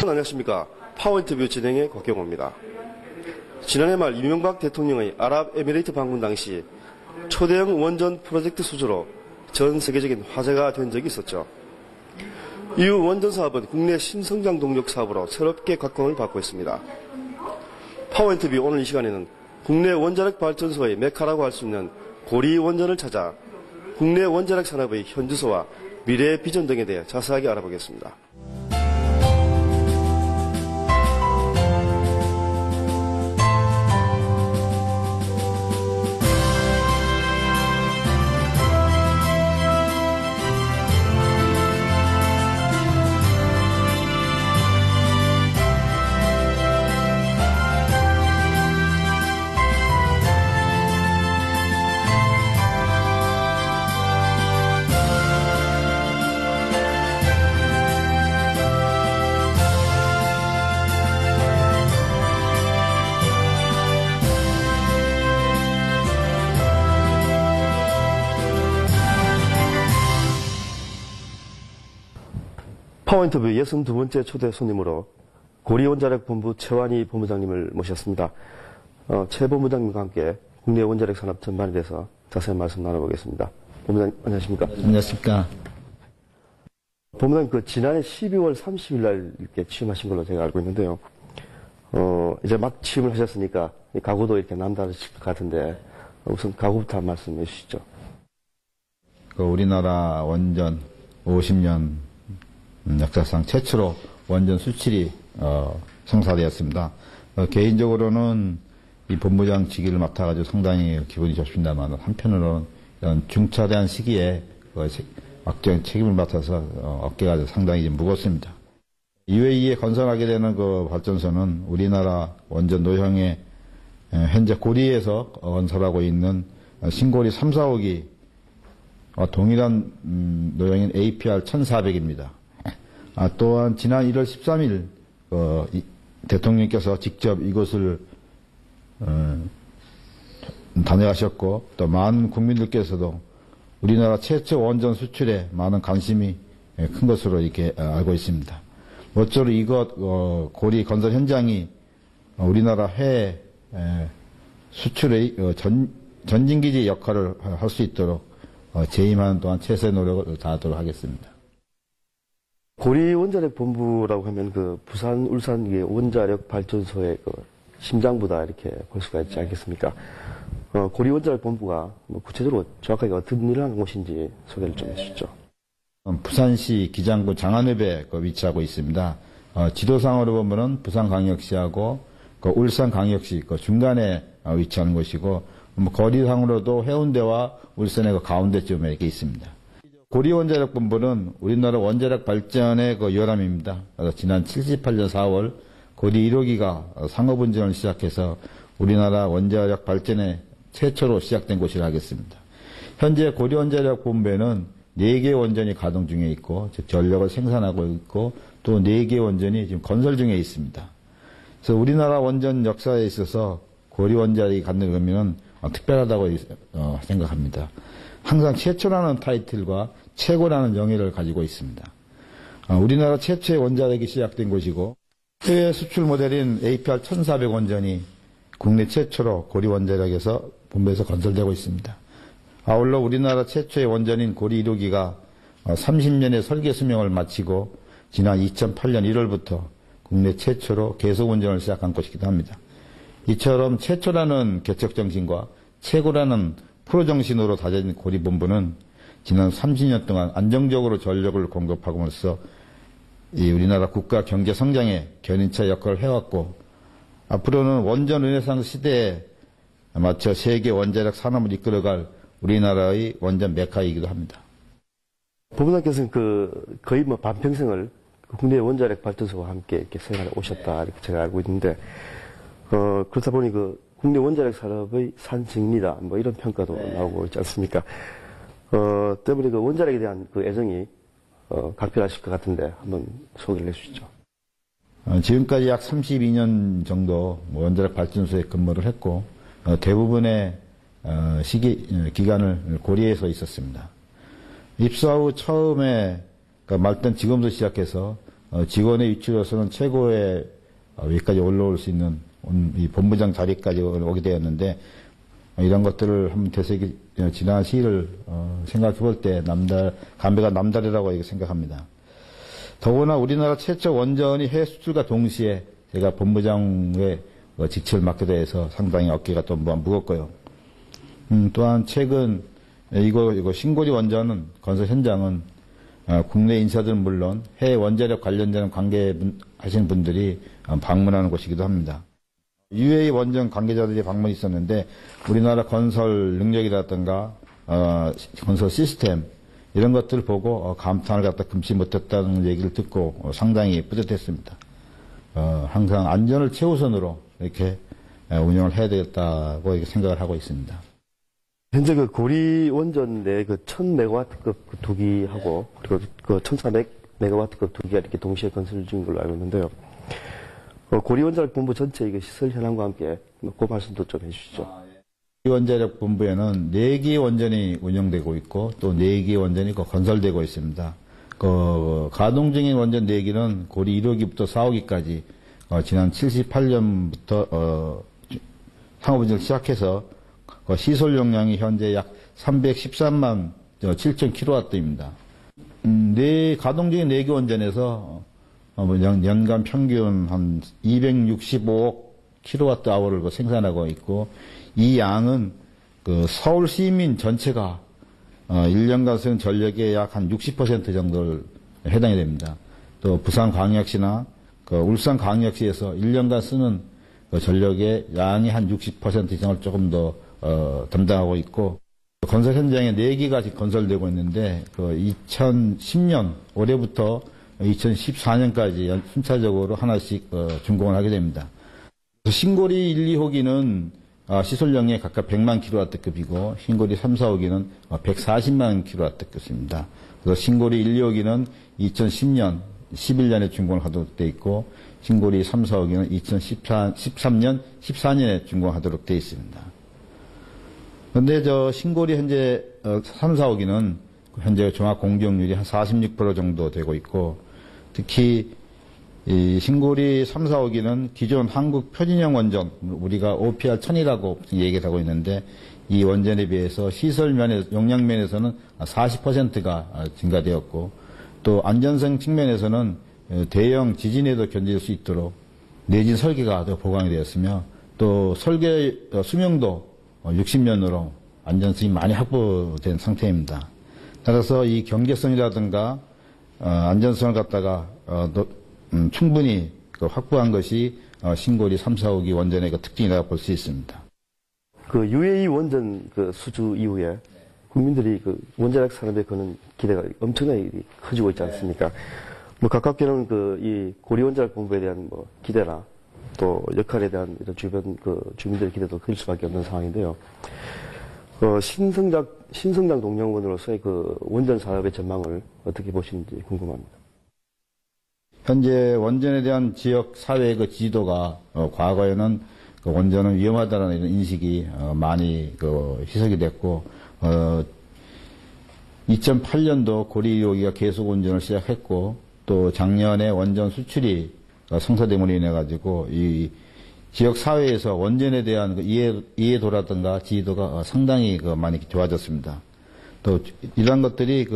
안녕하십니까. 파워인터뷰 진행의 곽경호입니다. 지난해 말 이명박 대통령의 아랍에미레이트 방문 당시 초대형 원전 프로젝트 수주로 전 세계적인 화제가 된 적이 있었죠. 이후 원전 사업은 국내 신성장 동력 사업으로 새롭게 각광을 받고 있습니다. 파워인터뷰 오늘 이 시간에는 국내 원자력 발전소의 메카라고 할 수 있는 고리 원전을 찾아 국내 원자력 산업의 현주소와 미래 비전 등에 대해 자세하게 알아보겠습니다. 파워인터뷰 62번째 초대 손님으로 고리원자력 본부 최완희 본부장님을 모셨습니다. 최 본부장님과 함께 국내 원자력 산업 전반에 대해서 자세한 말씀 나눠보겠습니다. 본부장님 안녕하십니까? 안녕하십니까? 본부장님 지난해 12월 30일 날 이렇게 취임하신 걸로 제가 알고 있는데요. 이제 막 취임을 하셨으니까 각오도 이렇게 남다르실 것 같은데 우선 각오부터 한 말씀 해주시죠. 우리나라 원전 50년 역사상 최초로 원전 수출이 성사되었습니다. 개인적으로는 이 본부장 직위를 맡아가지고 상당히 기분이 좋습니다만 한편으로는 이런 중차대한 시기에 막대한 책임을 맡아서 어깨가 상당히 좀 무겁습니다. UAE에 건설하게 되는 그 발전소는 우리나라 원전 노형의 현재 고리에서 건설하고 있는 신고리 3, 4호기 동일한 노형인 APR 1400입니다. 또한 지난 1월 13일 대통령께서 직접 이곳을 다녀가셨고 또 많은 국민들께서도 우리나라 최초 원전 수출에 많은 관심이 큰 것으로 이렇게 알고 있습니다. 모쪼록 이곳 고리 건설 현장이 우리나라 해외 수출의 전진기지 역할을 할 수 있도록 재임하는 동안 최선의 노력을 다하도록 하겠습니다. 고리 원자력 본부라고 하면 부산, 울산 원자력 발전소의 심장부다 이렇게 볼 수가 있지 않겠습니까? 고리 원자력 본부가 구체적으로 정확하게 어떤 일을 하는 곳인지 소개를 좀 해주시죠. 부산시 기장구 장안읍에 위치하고 있습니다. 지도상으로 보면은 부산광역시하고 울산광역시 중간에 위치하는 곳이고 거리상으로도 해운대와 울산의 가운데쯤에 이렇게 있습니다. 고리 원자력 본부는 우리나라 원자력 발전의 열암입니다. 지난 78년 4월 고리 1호기가 상업운전을 시작해서 우리나라 원자력 발전의 최초로 시작된 곳이라 하겠습니다. 현재 고리 원자력 본부에는 4개 원전이 가동 중에 있고, 즉 전력을 생산하고 있고, 또 4개 원전이 지금 건설 중에 있습니다. 그래서 우리나라 원전 역사에 있어서 고리 원자력이 갖는 의미는 특별하다고 생각합니다. 항상 최초라는 타이틀과 최고라는 영예를 가지고 있습니다. 우리나라 최초의 원자력이 시작된 곳이고 해외 수출 모델인 APR 1400 원전이 국내 최초로 고리 원자력에서 본부에서 건설되고 있습니다. 아울러 우리나라 최초의 원전인 고리 1호기가 30년의 설계 수명을 마치고 지난 2008년 1월부터 국내 최초로 계속 운전을 시작한 곳이기도 합니다. 이처럼 최초라는 개척 정신과 최고라는 프로 정신으로 다져진 고리 본부는 지난 30년 동안 안정적으로 전력을 공급하고로써 우리나라 국가 경제 성장에 견인차 역할을 해왔고 앞으로는 원전 르네상스 시대에 맞춰 세계 원자력 산업을 이끌어갈 우리나라의 원전 메카이기도 합니다. 본부장께서는 거의 반평생을 국내 원자력 발전소와 함께 이렇게 생활해 오셨다 이렇게 제가 알고 있는데 그렇다 보니 국내 원자력 산업의 산증리다 이런 평가도 나오고 있지 않습니까? 때문에 원자력에 대한 애정이 각별하실 것 같은데 한번 소개를 해주시죠. 지금까지 약 32년 정도 원자력 발전소에 근무를 했고 대부분의 기간을 고리에서 있었습니다. 입사 후 처음에 말단 지검소 시작해서 직원의 위치로서는 최고의 위까지 올라올 수 있는 이 본부장 자리까지 오게 되었는데 이런 것들을 한번 되새기 지난 시기를 생각해 볼 때 감회가 남다르다고 생각합니다. 더구나 우리나라 최초 원전이 해외 수출과 동시에 제가 본부장의 직책을 맡게 돼서 상당히 어깨가 또 무겁고요. 또한 최근 이거 신고리 원전은 건설 현장은 국내 인사들은 물론 해외 원자력 관련된 관계하시는 분들이 방문하는 곳이기도 합니다. UAE 원전 관계자들이 방문이 있었는데 우리나라 건설 능력이라든가 건설 시스템 이런 것들을 보고 감탄을 갖다 금치 못했다는 얘기를 듣고 상당히 뿌듯했습니다. 항상 안전을 최우선으로 이렇게 운영을 해야 되겠다고 이렇게 생각을 하고 있습니다. 현재 그 고리 원전 내 그 1000메가와트급 두 기하고 그리고 그 1400메가와트급 두 기가 이렇게 동시에 건설 중인 걸로 알고 있는데요. 고리 원자력 본부 전체 이게 시설 현황과 함께 그 말씀도 좀 해주시죠. 원자력 본부에는 4기 원전이 운영되고 있고 또 4기 원전이 건설되고 있습니다. 가동 중인 원전 4기는 고리 1호기부터 4호기까지 지난 78년부터 상업운전을 시작해서 시설 용량이 현재 약 313만 7천 킬로와트입니다. 가동 중인 4기 원전에서 연간 평균 한 265억 킬로와트 아워를 생산하고 있고 이 양은 서울 시민 전체가 1년간 쓰는 전력의 약 한 60% 정도를 해당이 됩니다. 또 부산광역시나 울산광역시에서 1년간 쓰는 전력의 양이 한 60% 이상을 조금 더 담당하고 있고 건설 현장에 4기가 건설되고 있는데 2010년 올해부터 2014년까지 순차적으로 하나씩 준공을 하게 됩니다. 신고리 1, 2호기는 시설용량이 각각 100만 킬로와트급이고 신고리 3, 4호기는 140만 킬로와트급입니다. 그래서 신고리 1, 2호기는 2010년, 11년에 준공을 하도록 되어 있고 신고리 3, 4호기는 2013년, 14년에 준공하도록 되어 있습니다. 그런데 신고리 현재 3, 4호기는 현재 종합 공정률이 한 46% 정도 되고 있고 특히 이 신고리 3, 4호기는 기존 한국 표준형 원전, 우리가 OPR 1000이라고 얘기를 하고 있는데 이 원전에 비해서 시설 용량 면에서는 40%가 증가되었고 또 안전성 측면에서는 대형 지진에도 견딜 수 있도록 내진 설계가 더 보강이 되었으며 또 설계 수명도 60년으로 안전성이 많이 확보된 상태입니다. 따라서 이 경제성이라든가 안전성을 갖다가 충분히 확보한 것이 신고리 3, 4호기 원전의 특징이라고 볼 수 있습니다. UAE 원전 수주 이후에 국민들이 원자력 산업에 거는 기대가 엄청나게 커지고 있지 않습니까? 가깝게는 이 고리 원자력 본부에 대한 기대나 또 역할에 대한 이런 주변 주민들의 기대도 클 수밖에 없는 상황인데요. 신성장 동력원으로서의 원전 산업의 전망을 어떻게 보시는지 궁금합니다. 현재 원전에 대한 지역 사회의 지지도가 과거에는 원전은 위험하다는 이런 인식이 많이 희석이 됐고 2008년도 고리 1호기가 계속 운전을 시작했고 또 작년에 원전 수출이 성사됨으로 인해 가지고 이 지역 사회에서 원전에 대한 이해도라든가 지지도가 상당히 많이 좋아졌습니다. 또 이러한 것들이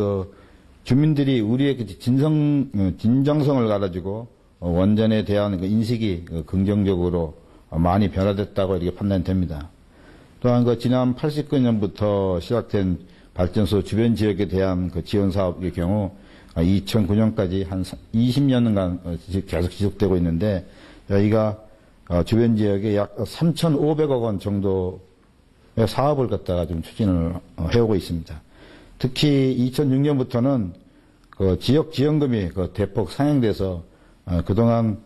주민들이 우리의 진정성을 가지고 원전에 대한 인식이 긍정적으로 많이 변화됐다고 이렇게 판단됩니다. 또한 지난 89년부터 시작된 발전소 주변 지역에 대한 지원 사업의 경우 2009년까지 한 20년간 계속 지속되고 있는데 저희가 주변 지역에 약 3,500억 원 정도의 사업을 갖다가 좀 추진을 해오고 있습니다. 특히 2006년부터는 지역 지원금이 대폭 상향돼서 그동안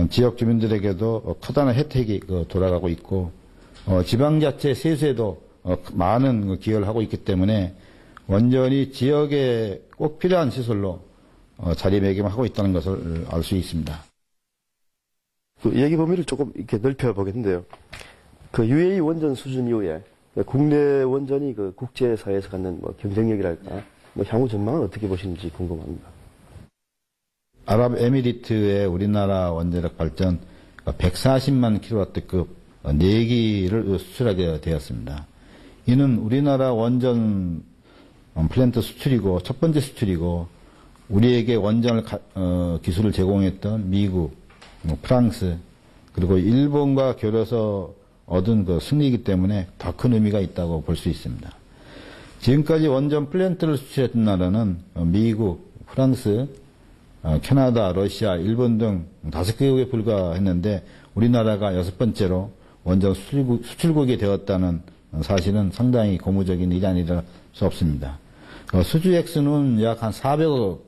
지역 주민들에게도 커다란 혜택이 돌아가고 있고 지방자치 세수에도 많은 기여를 하고 있기 때문에 원전이 지역에 꼭 필요한 시설로 자리매김하고 있다는 것을 알 수 있습니다. 얘기 범위를 조금 이렇게 넓혀보겠는데요. UAE 원전 수준 이후에 국내 원전이 국제사회에서 갖는 경쟁력이랄까, 향후 전망은 어떻게 보시는지 궁금합니다. 아랍에미리트의 우리나라 원자력 발전 140만 킬로와트급 4기를 수출하게 되었습니다. 이는 우리나라 원전 플랜트 수출이고 첫 번째 수출이고 우리에게 원전 기술을 제공했던 미국, 프랑스 그리고 일본과 겨뤄서 얻은 그 승리이기 때문에 더 큰 의미가 있다고 볼 수 있습니다. 지금까지 원전 플랜트를 수출했던 나라는 미국, 프랑스, 캐나다, 러시아, 일본 등 5개국에 불과했는데 우리나라가 6번째로 원전 수출국이 되었다는 사실은 상당히 고무적인 일이 아니라 수 없습니다. 수주 액수는 약 한 400억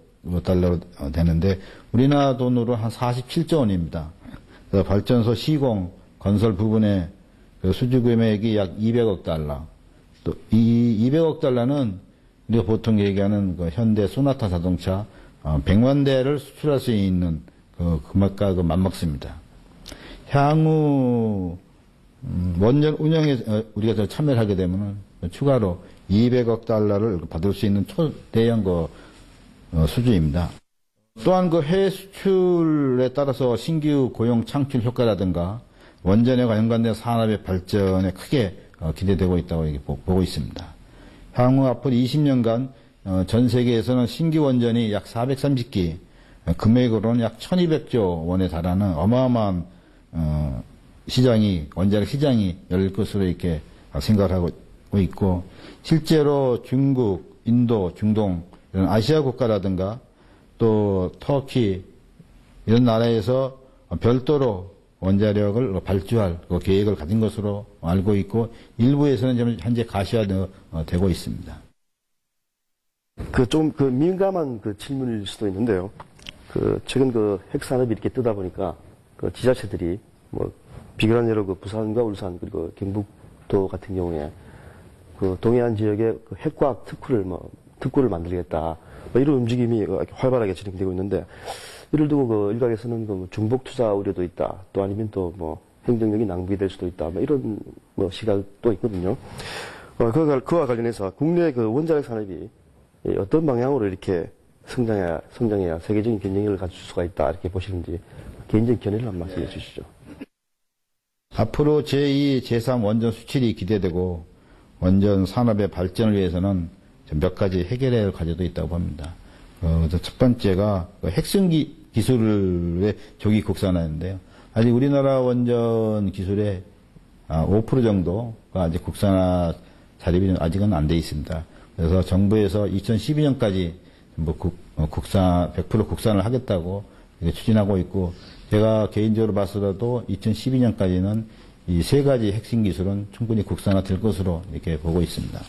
달러 되는데 우리나라 돈으로 한 47조 원입니다. 발전소 시공, 건설 부분의 수주 금액이 약 200억 달러. 또 이 200억 달러는 우리가 보통 얘기하는 그 현대 소나타 자동차 100만 대를 수출할 수 있는 그 금액과 맞먹습니다. 향후 원전 운영에 우리가 참여를 하게 되면 추가로 200억 달러를 받을 수 있는 초대형 수주입니다. 또한 그 해외 수출에 따라서 신규 고용 창출 효과라든가 원전에 연관된 산업의 발전에 크게 기대되고 있다고 보고 있습니다. 향후 앞으로 20년간 전 세계에서는 신규 원전이 약 430기, 금액으로는 약 1200조 원에 달하는 어마어마한 원자력 시장이 열릴 것으로 이렇게 생각을 하고 있고, 실제로 중국, 인도, 중동, 이런 아시아 국가라든가 또 터키 이런 나라에서 별도로 원자력을 발주할 그 계획을 가진 것으로 알고 있고, 일부에서는 지금 현재 가시화되고 있습니다. 좀 민감한 질문일 수도 있는데요. 최근 핵산업이 이렇게 뜨다 보니까 지자체들이 비교한 예로 부산과 울산 그리고 경북도 같은 경우에 동해안 지역에 핵과학 특구를 만들겠다. 이런 움직임이 활발하게 진행되고 있는데, 이를 두고 일각에서는 중복 투자 우려도 있다. 또 아니면 또 행정력이 낭비될 수도 있다. 이런 시각도 있거든요. 그와 관련해서 국내 원자력 산업이 어떤 방향으로 이렇게 성장해야 세계적인 경쟁력을 갖출 수가 있다. 이렇게 보시는지 개인적인 견해를 한 말씀해 주시죠. 앞으로 제2, 제3 원전 수출이 기대되고 원전 산업의 발전을 위해서는 몇 가지 해결해야 할 과제도 있다고 봅니다. 첫 번째가 핵심 기술의 조기 국산화인데요. 아직 우리나라 원전 기술의 5% 정도가 아직 국산화 자립이 아직은 안 돼 있습니다. 그래서 정부에서 2012년까지 100% 국산을 하겠다고 추진하고 있고, 제가 개인적으로 봤어도 2012년까지는 이 3가지 핵심 기술은 충분히 국산화될 것으로 이렇게 보고 있습니다.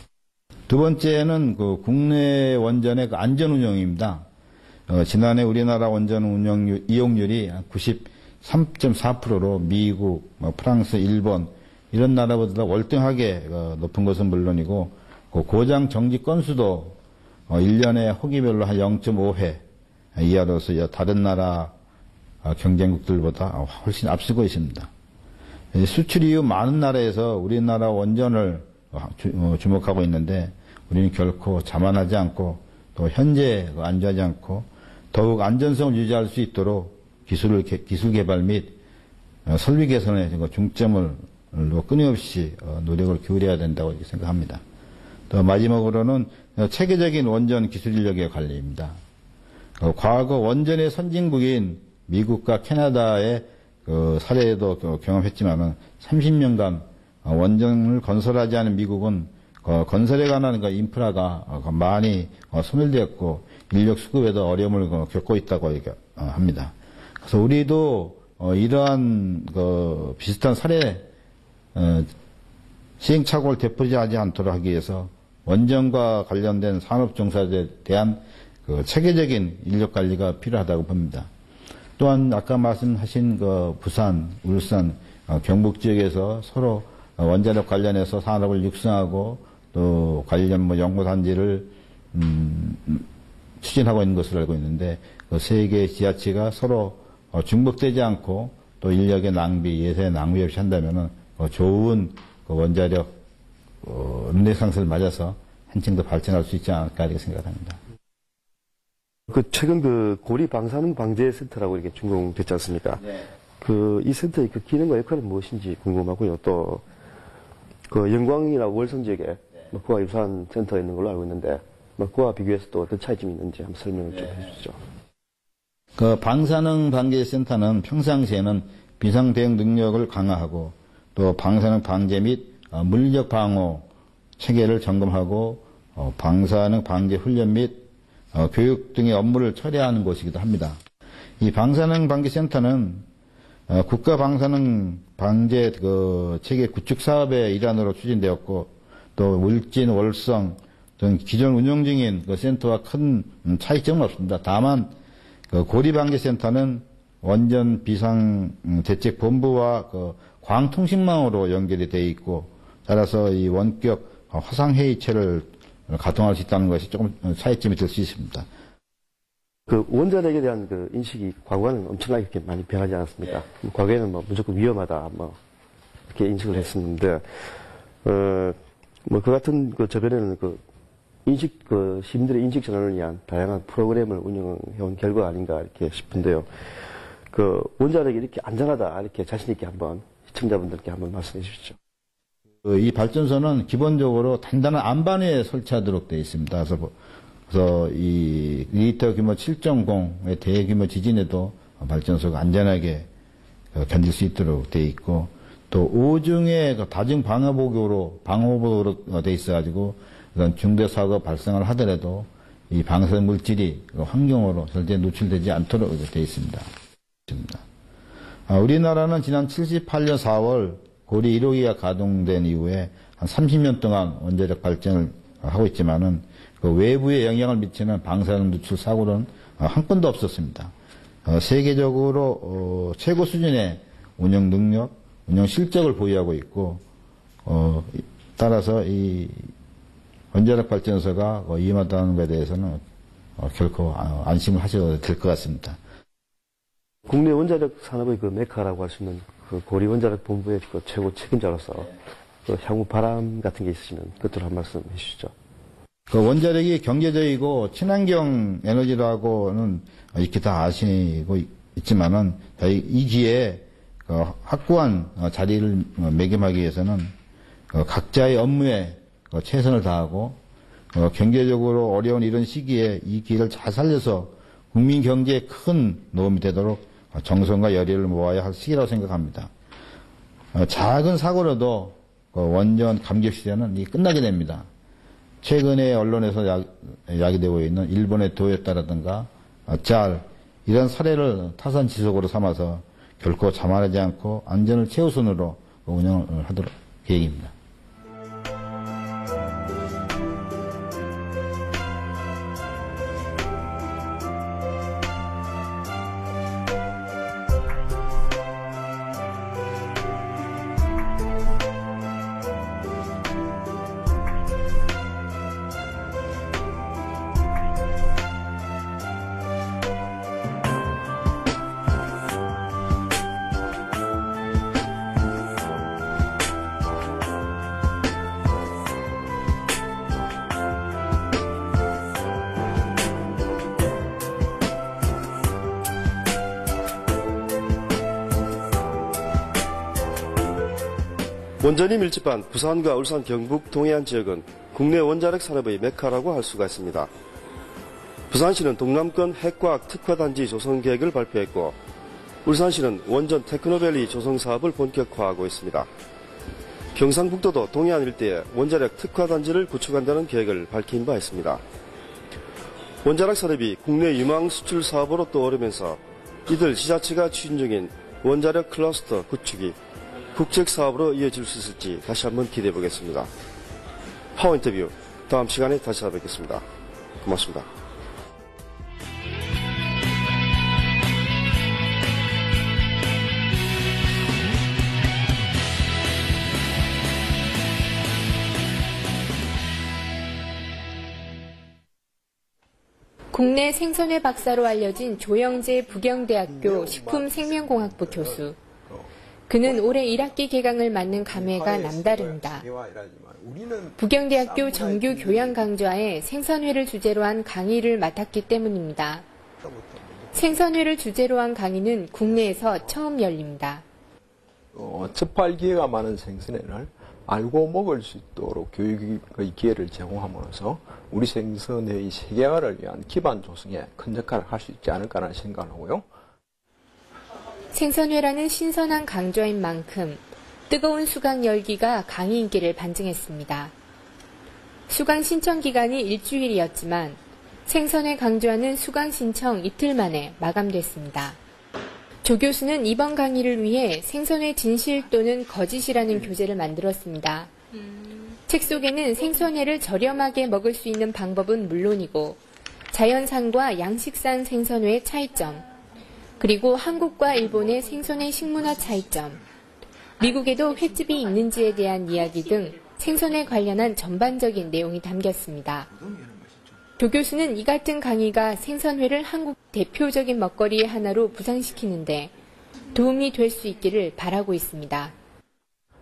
두 번째는 국내 원전의 안전 운영입니다. 지난해 우리나라 원전 이용률이 93.4%로 미국, 프랑스, 일본 이런 나라보다 월등하게 높은 것은 물론이고, 고장 정지 건수도 1년에 호기별로 한 0.5회 이하로서 다른 나라 경쟁국들보다 훨씬 앞서고 있습니다. 수출 이후 많은 나라에서 우리나라 원전을 주목하고 있는데, 우리는 결코 자만하지 않고 또 현재 안주하지 않고 더욱 안전성을 유지할 수 있도록 기술 개발 및 설비 개선에 중점을 끊임없이 노력을 기울여야 된다고 생각합니다. 또 마지막으로는 체계적인 원전 기술 인력의 관리입니다. 과거 원전의 선진국인 미국과 캐나다의 사례도 경험했지만은 30년간 원전을 건설하지 않은 미국은 건설에 관한 인프라가 많이 소멸되었고 인력 수급에도 어려움을 겪고 있다고 합니다. 그래서 우리도 이러한 비슷한 사례 시행착오를 되풀이하지 않도록 하기 위해서 원전과 관련된 산업 종사에 대한 체계적인 인력 관리가 필요하다고 봅니다. 또한 아까 말씀하신 부산, 울산, 경북 지역에서 서로 원자력 관련해서 산업을 육성하고 또 관련 연구단지를 추진하고 있는 것으로 알고 있는데, 세 개의 지자체가 서로 중복되지 않고 또 인력의 낭비, 예산의 낭비 없이 한다면은 좋은 원자력 르네상스를 맞아서 한층 더 발전할 수 있지 않을까 이렇게 생각합니다. 최근 고리 방사능 방제 센터라고 이렇게 준공됐지 않습니까? 네. 이 센터의 기능과 역할은 무엇인지 궁금하고요. 또, 영광이나 월성 지역에 그와 유사한 센터가 있는 걸로 알고 있는데, 그와 비교해서 또 어떤 차이점이 있는지 한번 설명을 좀 해주시죠. 방사능 방제 센터는 평상시에는 비상 대응 능력을 강화하고 또 방사능 방제 및 물리적 방호 체계를 점검하고 방사능 방제 훈련 및 교육 등의 업무를 처리하는 곳이기도 합니다. 이 방사능 방제 센터는 국가 방사능 방제 체계 구축 사업의 일환으로 추진되었고 또 울진, 월성 등 기존 운영 중인 센터와 큰 차이점은 없습니다. 다만 고리 방제 센터는 원전 비상 대책 본부와 광통신망으로 연결이 되어 있고 따라서 이 원격 화상 회의체를 가동할 수 있다는 것이 조금 차이점이 될 수 있습니다. 원자력에 대한 인식이 과거와는 엄청나게 이렇게 많이 변하지 않았습니까? 과거에는 무조건 위험하다, 이렇게 인식을 했었는데, 그 같은 저변에는 시민들의 인식 전환을 위한 다양한 프로그램을 운영해온 결과 아닌가 이렇게 싶은데요. 원자력이 이렇게 안전하다, 이렇게 자신있게 한번 시청자분들께 한번 말씀해 주시죠. 이 발전소는 기본적으로 단단한 안반위에 설치하도록 되어 있습니다. 그래서 이 리히터 규모 7.0의 대규모 지진에도 발전소가 안전하게 견딜 수 있도록 되어 있고 또 5중의 다중 방호복으로 되어 있어가지고 그런 중대 사고가 발생을 하더라도 이 방사능 물질이 환경으로 절대 노출되지 않도록 되어 있습니다. 우리나라는 지난 78년 4월 고리 1호기가 가동된 이후에 한 30년 동안 원자력 발전을 하고 있지만은 외부에 영향을 미치는 방사능 누출 사고는 한 건도 없었습니다. 세계적으로 최고 수준의 운영 능력, 운영 실적을 보유하고 있고 따라서 이 원자력 발전소가 위험하다는 것에 대해서는 결코 안심을 하셔도 될 것 같습니다. 국내 원자력 산업의 메카라고 할 수 있는 고리 원자력 본부의 최고 책임자로서 향후 바람 같은 게 있으시면 그것들 한 말씀 해주시죠. 원자력이 경제적이고 친환경 에너지라고는 이렇게 다 아시고 있지만은 이 기회에 확고한 자리를 매김하기 위해서는 각자의 업무에 최선을 다하고 경제적으로 어려운 이런 시기에 이 기회를 잘 살려서 국민 경제에 큰 도움이 되도록 정성과 열의를 모아야 할 시기라고 생각합니다. 작은 사고라도 원전 감격 시대는 끝나게 됩니다. 최근에 언론에서 야기되고 있는 일본의 도요타라든가 짤 이런 사례를 타산지석으로 삼아서 결코 자만하지 않고 안전을 최우선으로 운영을 하도록 계획입니다. 원전이 밀집한 부산과 울산, 경북, 동해안 지역은 국내 원자력 산업의 메카라고 할 수가 있습니다. 부산시는 동남권 핵과학 특화단지 조성 계획을 발표했고 울산시는 원전 테크노밸리 조성 사업을 본격화하고 있습니다. 경상북도도 동해안 일대에 원자력 특화단지를 구축한다는 계획을 밝힌 바 있습니다. 원자력 산업이 국내 유망 수출 사업으로 떠오르면서 이들 지자체가 추진 중인 원자력 클러스터 구축이 국책 사업으로 이어질 수 있을지 다시 한번 기대해 보겠습니다. 파워 인터뷰 다음 시간에 다시 찾아뵙겠습니다. 고맙습니다. 국내 생선회 박사로 알려진 조영재 부경대학교 식품생명공학부 교수. 그는 올해 1학기 개강을 맞는 감회가 남다릅니다. 부경대학교 정규 교양 강좌에 생선회를 주제로 한 강의를 맡았기 때문입니다. 생선회를 주제로 한 강의는 국내에서 처음 열립니다. 접할 기회가 많은 생선회를 알고 먹을 수 있도록 교육의 기회를 제공함으로써 우리 생선회의 세계화를 위한 기반 조성에 큰 역할을 할 수 있지 않을까라는 생각을 하고요. 생선회라는 신선한 강좌인 만큼 뜨거운 수강 열기가 강의 인기를 반증했습니다. 수강 신청 기간이 일주일이었지만 생선회 강좌는 수강 신청 이틀 만에 마감됐습니다. 조 교수는 이번 강의를 위해 생선회 진실 또는 거짓이라는 교재를 만들었습니다. 책 속에는 생선회를 저렴하게 먹을 수 있는 방법은 물론이고 자연산과 양식산 생선회의 차이점, 그리고 한국과 일본의 생선회 식문화 차이점, 미국에도 횟집이 있는지에 대한 이야기 등 생선에 관련한 전반적인 내용이 담겼습니다. 조 교수는 이 같은 강의가 생선회를 한국 대표적인 먹거리의 하나로 부상시키는데 도움이 될 수 있기를 바라고 있습니다.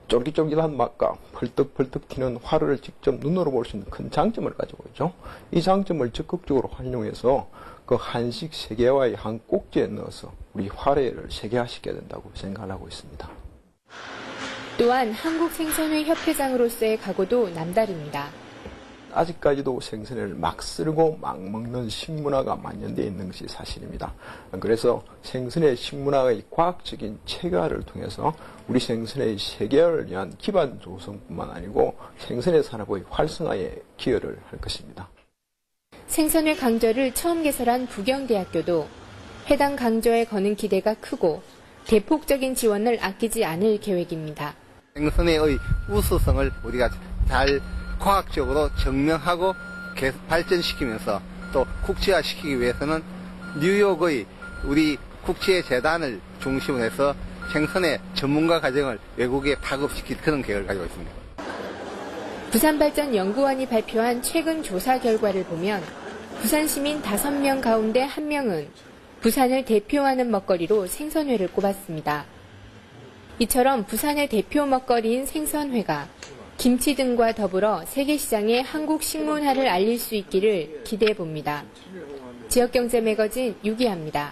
쫄깃쫄깃한 맛과 펄떡펄떡 튀는 화를 직접 눈으로 볼 수 있는 큰 장점을 가지고 있죠. 이 장점을 적극적으로 활용해서 그 한식 세계화의 한 꼭지에 넣어서 우리 화래를 세계화시켜야 된다고 생각을 하고 있습니다. 또한 한국생선회 협회장으로서의 각오도 남다릅니다. 아직까지도 생선회를 막 썰고 막 먹는 식문화가 만연되어 있는 것이 사실입니다. 그래서 생선회 식문화의 과학적인 체계화를 통해서 우리 생선회의 세계화를 위한 기반 조성뿐만 아니고 생선회 산업의 활성화에 기여를 할 것입니다. 생선회 강좌를 처음 개설한 부경대학교도 해당 강좌에 거는 기대가 크고 대폭적인 지원을 아끼지 않을 계획입니다. 생선회의 우수성을 우리가 잘 과학적으로 증명하고 계속 발전시키면서 또 국제화시키기 위해서는 뉴욕의 우리 국제재단을 중심으로 해서 생선회 전문가 과정을 외국에 파급시킬 그런 계획을 가지고 있습니다. 부산발전연구원이 발표한 최근 조사 결과를 보면 부산 시민 5명 가운데 1명은 부산을 대표하는 먹거리로 생선회를 꼽았습니다. 이처럼 부산의 대표 먹거리인 생선회가 김치 등과 더불어 세계시장에 한국 식문화를 알릴 수 있기를 기대해 봅니다. 지역경제 매거진 유기아입니다.